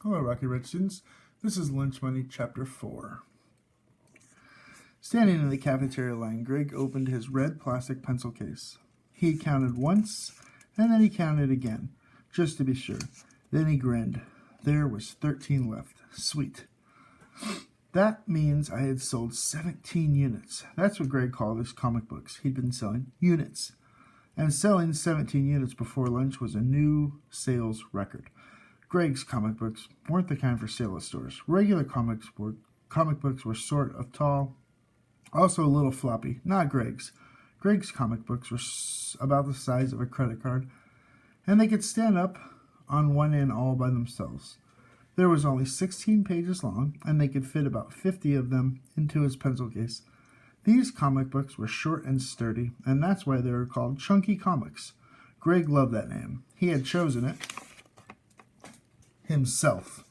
Hello, Rocky Ridge students. This is Lunch Money, Chapter 4. Standing in the cafeteria line, Greg opened his red plastic pencil case. He counted once, and then he counted again, just to be sure. Then he grinned. There was 13 left. Sweet. That means I had sold 17 units. That's what Greg called his comic books. He'd been selling units. And selling 17 units before lunch was a new sales record. Greg's comic books weren't the kind for sale at stores. Regular comic books were sort of tall, also a little floppy. Not Greg's. Greg's comic books were about the size of a credit card, and they could stand up on one end all by themselves. There was only 16 pages long, and they could fit about 50 of them into his pencil case. These comic books were short and sturdy, and that's why they were called Chunky Comics. Greg loved that name. He had chosen it himself.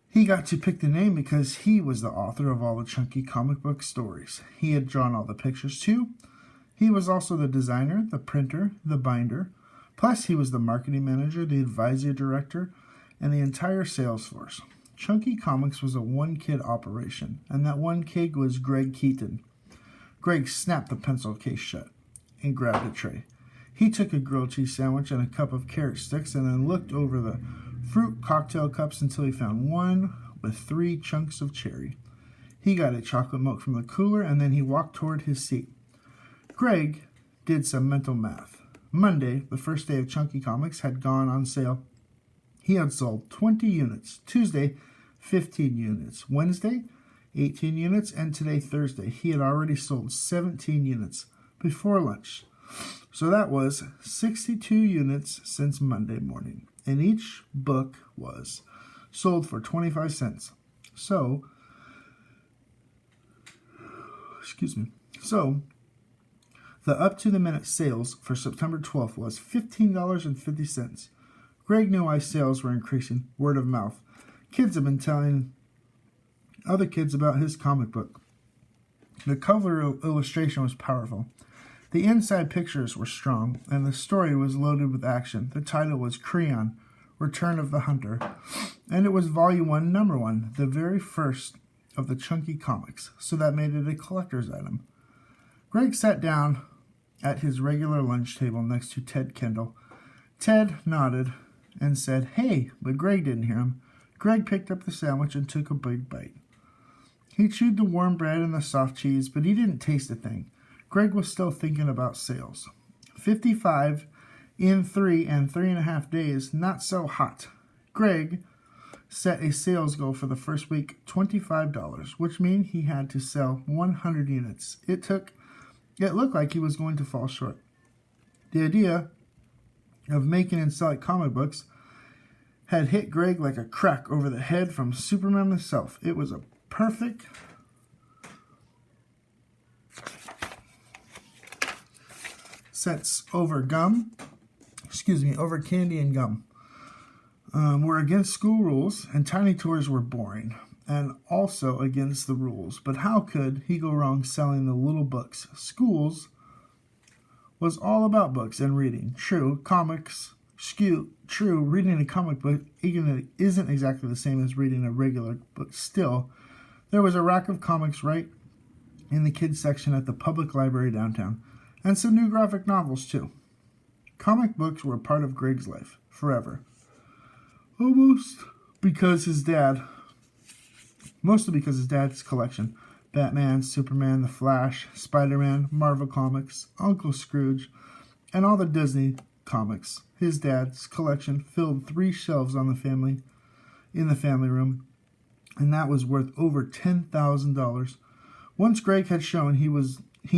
He got to pick the name because he was the author of all the Chunky comic book stories. He had drawn all the pictures too. He was also the designer, the printer, the binder. Plus he was the marketing manager, the advisory director, and the entire sales force. Chunky Comics was a one-kid operation, and that one kid was Greg Keaton. Greg snapped the pencil case shut and grabbed a tray. He took a grilled cheese sandwich and a cup of carrot sticks and then looked over the fruit cocktail cups until he found one with 3 chunks of cherry. He got a chocolate milk from the cooler and then he walked toward his seat. Greg did some mental math. Monday, the first day of Chunky Comics, had gone on sale. He had sold 20 units. Tuesday, 15 units. Wednesday, 18 units. And today, Thursday, he had already sold 17 units before lunch. So that was 62 units since Monday morning. And each book was sold for 25 cents. So, the up-to-the-minute sales for September 12th was $15.50. Greg knew why sales were increasing. Word of mouth. Kids have been telling other kids about his comic book. The cover illustration was powerful. The inside pictures were strong, and the story was loaded with action. The title was Creon, Return of the Hunter, and it was Volume 1, Number 1, the very first of the Chunky Comics, so that made it a collector's item. Greg sat down at his regular lunch table next to Ted Kendall. Ted nodded and said, "Hey," but Greg didn't hear him. Greg picked up the sandwich and took a big bite. He chewed the warm bread and the soft cheese, but he didn't taste a thing. Greg was still thinking about sales. 55 in 3 and 3.5 days, not so hot. Greg set a sales goal for the first week, $25, which means he had to sell 100 units. It looked like he was going to fall short. The idea of making and selling comic books had hit Greg like a crack over the head from Superman himself. It was a perfect sets over candy and gum. Were against school rules, and tiny tours were boring, and also against the rules. But how could he go wrong selling the little books? Schools was all about books and reading. True, reading a comic book isn't exactly the same as reading a regular book. Still, there was a rack of comics right in the kids section at the public library downtown, and some new graphic novels too. Comic books were a part of Greg's life, forever. Mostly because his dad's collection. Batman, Superman, The Flash, Spider-Man, Marvel Comics, Uncle Scrooge, and all the Disney comics. His dad's collection filled 3 shelves in the family room, and that was worth over $10,000. Once Greg had shown he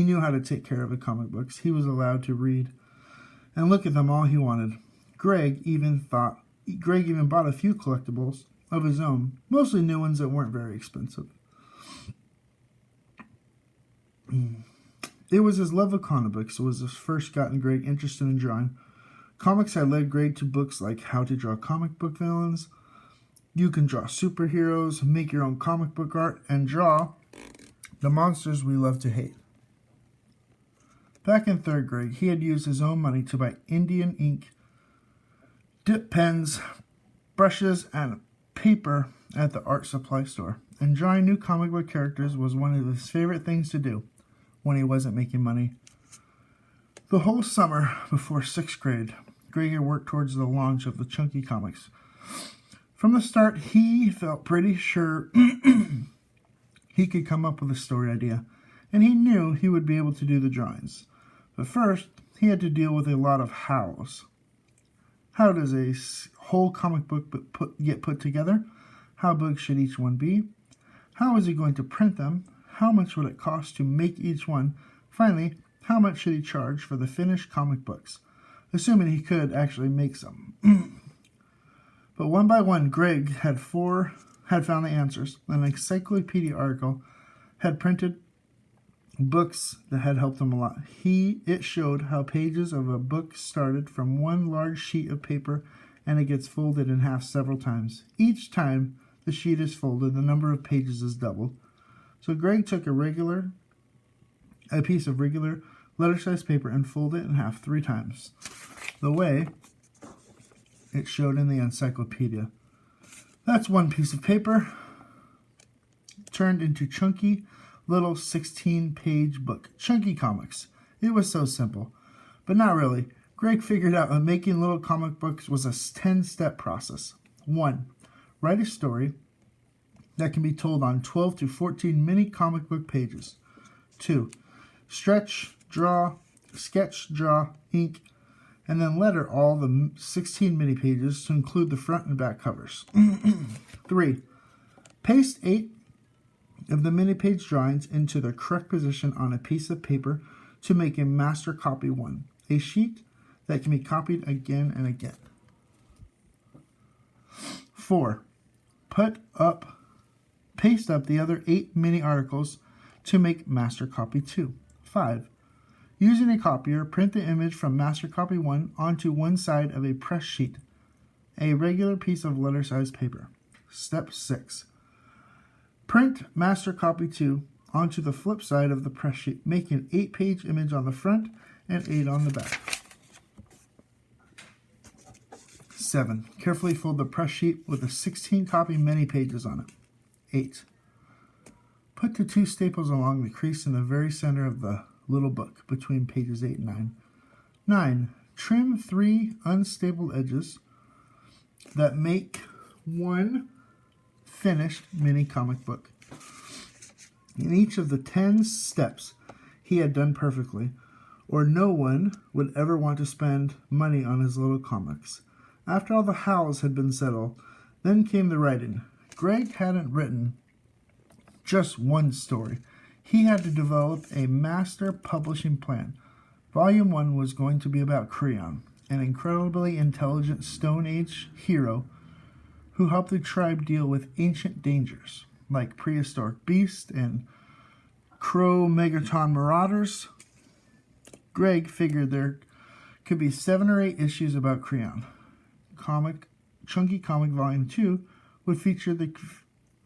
knew how to take care of the comic books, he was allowed to read and look at them all he wanted. Greg even bought a few collectibles of his own, mostly new ones that weren't very expensive. It was his love of comic books that was first gotten Greg interested in drawing. Comics had led Greg to books like How to Draw Comic Book Villains, You Can Draw Superheroes, Make Your Own Comic Book Art, and Draw the Monsters We Love to Hate. Back in 3rd grade, he had used his own money to buy Indian ink, dip pens, brushes, and paper at the art supply store, and drawing new comic book characters was one of his favorite things to do when he wasn't making money. The whole summer before 6th grade, Greg had worked towards the launch of the Chunky Comics. From the start, he felt pretty sure he could come up with a story idea, and he knew he would be able to do the drawings. But first, he had to deal with a lot of hows. How does a whole comic book get put together? How big should each one be? How is he going to print them? How much would it cost to make each one? Finally, how much should he charge for the finished comic books, assuming he could actually make some? But one by one, Greg had found the answers. An encyclopedia article had printed books that had helped him a lot. It showed how pages of a book started from one large sheet of paper and it gets folded in half several times. Each time the sheet is folded, the number of pages is doubled. So Greg took a piece of regular letter-sized paper and folded it in half 3 times, the way it showed in the encyclopedia. That's one piece of paper turned into chunky little 16-page book, Chunky Comics. It was so simple, but not really. Greg figured out that making little comic books was a 10-step process. 1. Write a story that can be told on 12 to 14 mini comic book pages. 2. Sketch, draw, ink, and then letter all the 16 mini pages to include the front and back covers. 3. Paste 8 of the mini page drawings into the correct position on a piece of paper to make a master copy 1, a sheet that can be copied again and again. 4. Paste up the other 8 mini articles to make master copy 2. 5. Using a copier, print the image from master copy 1 onto one side of a press sheet, a regular piece of letter-sized paper. Step 6. Print master copy 2 onto the flip side of the press sheet, making an 8-page image on the front and 8 on the back. 7. Carefully fold the press sheet with the 16-copy many pages on it. 8. Put the 2 staples along the crease in the very center of the little book between pages 8 and 9. 9. Trim 3 unstable edges that make one finished mini comic book. In each of the 10 steps he had done perfectly, or no one would ever want to spend money on his little comics. After all the hows had been settled, then came the writing. Greg hadn't written just one story. He had to develop a master publishing plan. Volume 1 was going to be about Creon, an incredibly intelligent Stone Age hero who helped the tribe deal with ancient dangers, like prehistoric beasts and Cro-Magnon marauders. Greg figured there could be 7 or 8 issues about Creon. Chunky Comic Volume 2 would feature the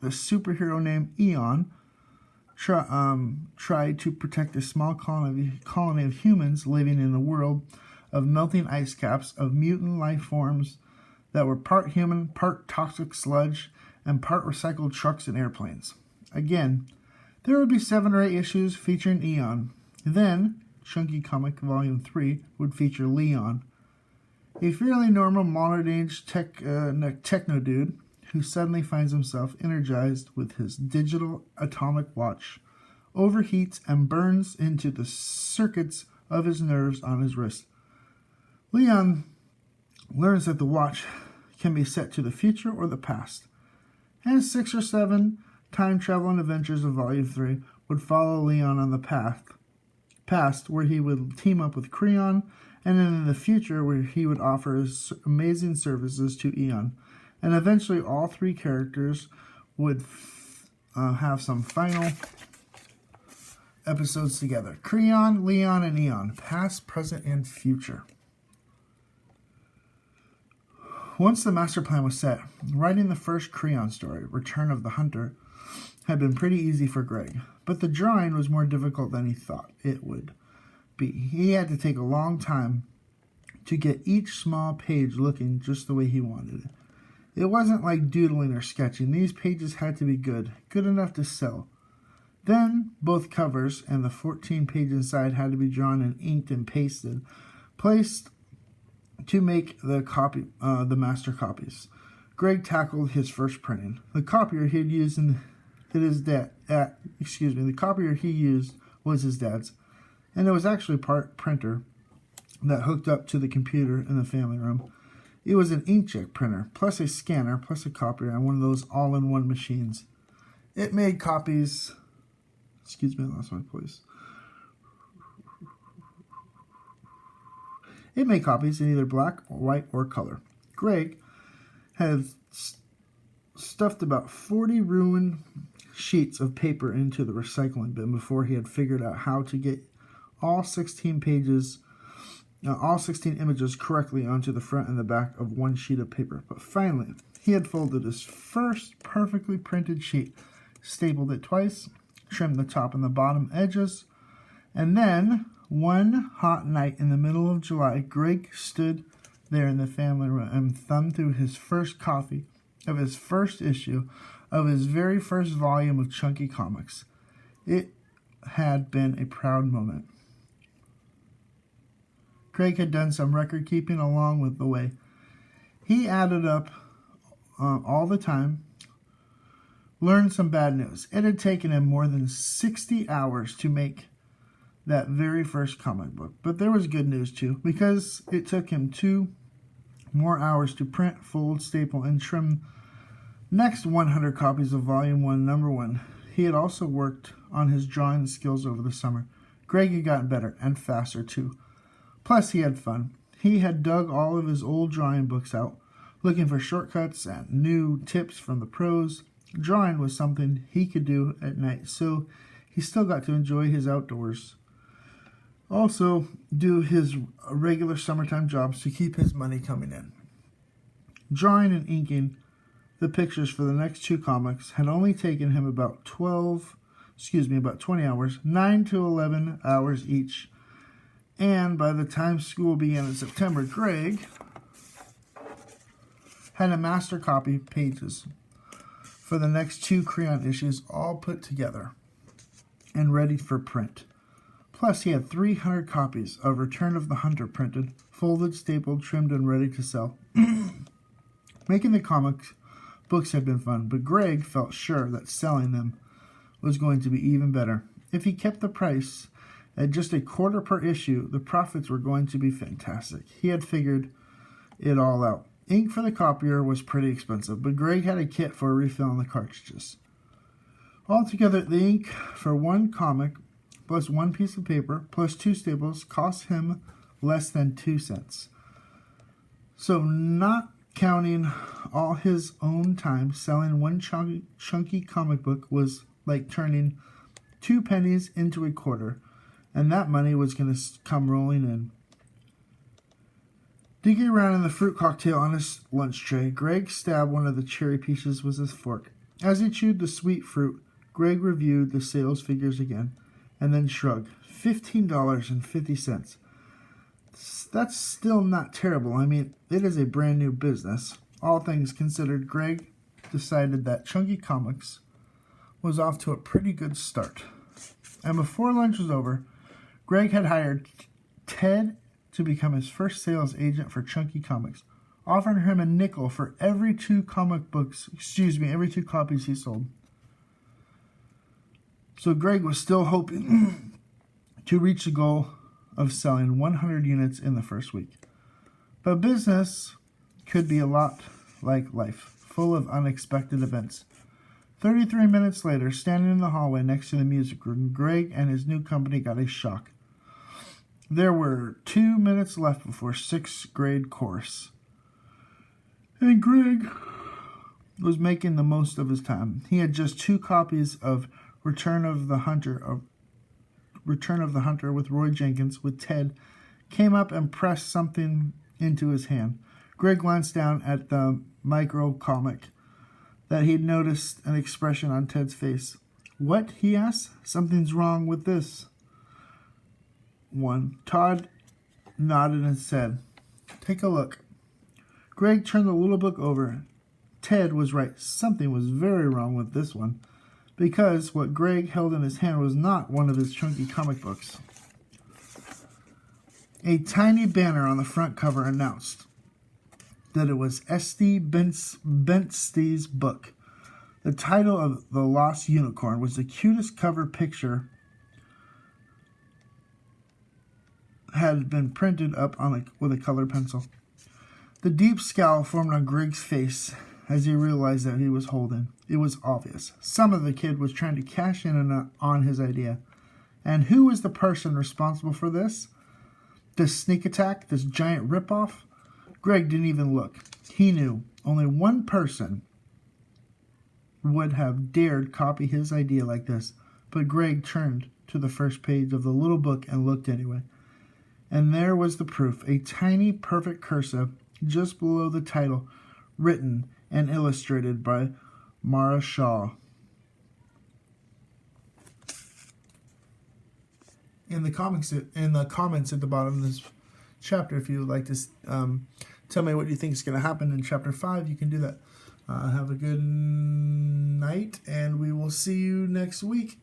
superhero named Eon, tried to protect a small colony of humans living in a world of melting ice caps of mutant life forms that were part human, part toxic sludge, and part recycled trucks and airplanes. Again, there would be 7 or 8 issues featuring Eon. Then, Chunky Comic Volume 3 would feature Leon, a fairly normal modern-age techno dude who suddenly finds himself energized with his digital atomic watch, overheats and burns into the circuits of his nerves on his wrist. Leon learns that the watch can be set to the future or the past, and 6 or 7 time-traveling adventures of Volume 3 would follow Leon on the past where he would team up with Creon, and then in the future where he would offer his amazing services to Eon. And eventually all 3 characters would have some final episodes together. Creon, Leon, and Eon. Past, present, and future. Once the master plan was set, writing the first Creon story, Return of the Hunter, had been pretty easy for Greg. But the drawing was more difficult than he thought it would be. He had to take a long time to get each small page looking just the way he wanted it. It wasn't like doodling or sketching. These pages had to be good enough to sell. Then both covers and the 14 page inside had to be drawn and inked and placed to make the master copies. Greg tackled his first printing. The copier he had used the copier he used was his dad's, and it was actually part printer that hooked up to the computer in the family room. It was an inkjet printer, plus a scanner, plus a copier, and one of those all-in-one machines. It made copies. I lost my place. It made copies in either black, white, or color. Greg had stuffed about 40 ruined sheets of paper into the recycling bin before he had figured out how to get all 16 images correctly onto the front and the back of one sheet of paper. But finally, he had folded his first perfectly printed sheet, stapled it twice, trimmed the top and the bottom edges, and then, one hot night in the middle of July, Greg stood there in the family room and thumbed through his first copy of his first issue of his very first volume of Chunky Comics. It had been a proud moment. Greg had done some record keeping along with the way. He added up all the time, learned some bad news. It had taken him more than 60 hours to make that very first comic book. But there was good news too, because it took him 2 more hours to print, fold, staple, and trim next 100 copies of Volume 1, Number 1. He had also worked on his drawing skills over the summer. Greg had gotten better and faster too. Plus, he had fun. He had dug all of his old drawing books out, looking for shortcuts and new tips from the pros. Drawing was something he could do at night, so he still got to enjoy his outdoors. Also, do his regular summertime jobs to keep his money coming in. Drawing and inking the pictures for the next 2 comics had only taken him about 20 hours, 9 to 11 hours each. And by the time school began in September, Greg had a master copy pages for the next 2 crayon issues all put together and ready for print. Plus, he had 300 copies of Return of the Hunter printed, folded, stapled, trimmed, and ready to sell. Making the comics books had been fun, but Greg felt sure that selling them was going to be even better. If he kept the price at just $0.25 per issue, the profits were going to be fantastic. He had figured it all out. Ink for the copier was pretty expensive, but Greg had a kit for refilling the cartridges. Altogether, the ink for one comic, plus 1 piece of paper, plus 2 staples, cost him less than 2 cents. So, not counting all his own time, selling one chunky comic book was like turning 2 pennies into $0.25, and that money was going to come rolling in. Digging around in the fruit cocktail on his lunch tray, Greg stabbed one of the cherry pieces with his fork. As he chewed the sweet fruit, Greg reviewed the sales figures again, and then shrugged. $15.50. That's still not terrible. I mean, it is a brand new business. All things considered, Greg decided that Chunky Comics was off to a pretty good start. And before lunch was over, Greg had hired Ted to become his first sales agent for Chunky Comics, offering him a nickel for every 2 copies he sold. So Greg was still hoping to reach the goal of selling 100 units in the first week. But business could be a lot like life, full of unexpected events. 33 minutes later, standing in the hallway next to the music room, Greg and his new company got a shock. There were 2 minutes left before 6th grade course. And Greg was making the most of his time. He had just 2 copies of Return of the Hunter with Roy Jenkins with Ted came up and pressed something into his hand. Greg glanced down at the micro comic that he'd noticed an expression on Ted's face. "What?" he asked. "Something's wrong with this one." Todd nodded and said, "Take a look." Greg turned the little book over Ted was right. Something was very wrong with this one, because what Greg held in his hand was not one of his chunky comic books. A tiny banner on the front cover announced that it was S.D. Bentstee's book. The title of The Lost Unicorn was the cutest cover picture had been printed up with a colored pencil. The deep scowl formed on Greg's face as he realized that he was holding. It was obvious. Some of the kid was trying to cash in on his idea. And who was the person responsible for this? This sneak attack? This giant ripoff? Greg didn't even look. He knew only one person would have dared copy his idea like this. But Greg turned to the first page of the little book and looked anyway. And there was the proof, a tiny, perfect cursive just below the title, written and illustrated by Mara Shaw. In the comments at the bottom of this chapter, if you would like to tell me what you think is going to happen in chapter 5, you can do that. Have a good night, and we will see you next week.